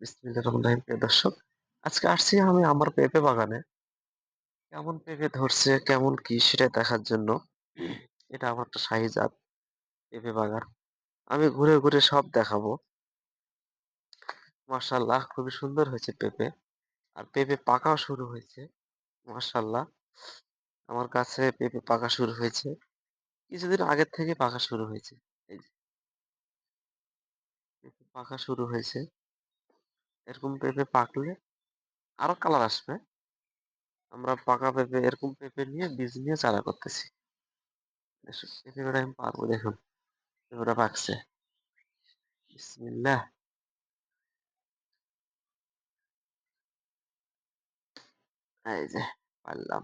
বিসমিল্লাহির রহমানির রহিম। প্রিয় দর্শক, আজকে আসছি আমি আমার পেঁপে বাগানে। কেমন পেঁপে ধরছে, কেমন কি সেটা দেখার জন্য। এটা আমার একটা শাহী জাত পেঁপে বাগান। আমি ঘুরে, ঘুরে সব দেখাবো। মাশাআল্লাহ খুবই সুন্দর হয়েছে পেঁপে। আর পেঁপে পাকাও শুরু হয়েছে। মাশাআল্লাহ আমার কাছে পেঁপে পাকা শুরু হয়েছে। কিছুদিন আগের থেকে পাকা শুরু হয়েছে। এই যে পেঁপে পাকা শুরু হয়েছে। এরকম পেঁপে পাকলে আরো কালার আসবে। আমরা পাকা পেঁপে এরকম পেঁপে নিয়ে বীজ নিয়ে চারা করতেছি। এই পেঁপেটা আমি পারবো দেখুন। পেঁপেটা পাকছে। বিসমিল্লাহ। এই যে পারলাম।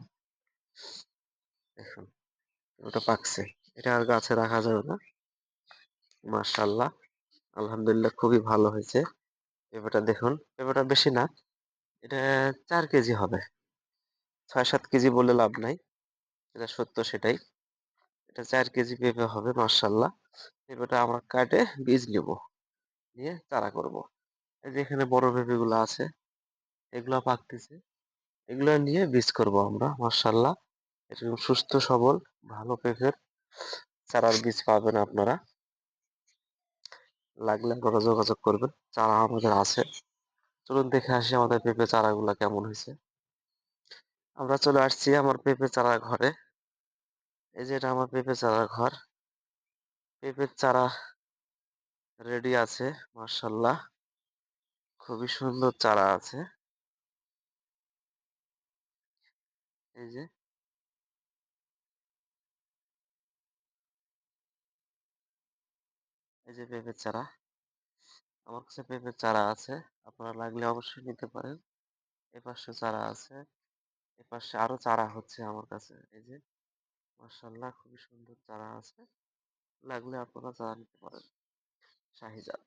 দেখুন ওটা পাকছে। এটা আর গাছে রাখা যাবে না। মাশাআল্লাহ। আলহামদুলিল্লাহ খুবই ভালো হয়েছে। পেঁপেটা দেখুন। পেঁপেটা বেশি না। এটা ৪ কেজি হবে। ৬-৭ কেজি বলে লাভ নাই। যেটা সত্য সেটাই। এটা ৪ কেজি পেঁপে হবে মাশাআল্লাহ। পেঁপেটা আমরা কাটে বীজ নিব। নিয়ে চারা করব। এই যে এখানে বড় পেঁপেগুলো আছে। এগুলা পাকতেছে। এগুলা নিয়ে বীজ করব আমরা মাশাআল্লাহ। এরকম সুস্থ সবল ভালো পেঁপের চারার বীজ পাবেন আপনারা। লাগলে আপনারা যোগাযোগ করবেন। চারা আমাদের আছে। চলুন দেখে আসি আমাদের পেঁপে চারাগুলা কেমন হয়েছে। আমরা চলে আসছি আমার পেঁপে চারা ঘরে। এই যে এটা আমার পেঁপে চারার ঘর। পেঁপের চারা রেডি আছে মাশাআল্লাহ। খুবই সুন্দর চারা আছে। এই যে, এই যে পেঁপের চারা। আমার কাছে পেঁপের চারা আছে। আপনারা লাগলে অবশ্যই নিতে পারেন। এপাশে চারা আছে। এপাশে আরো চারা হচ্ছে আমার কাছে। এই যে মাশাআল্লাহ খুবই সুন্দর চারা আছে। লাগলে আপনারা চারা নিতে পারেন। শাহিজাত।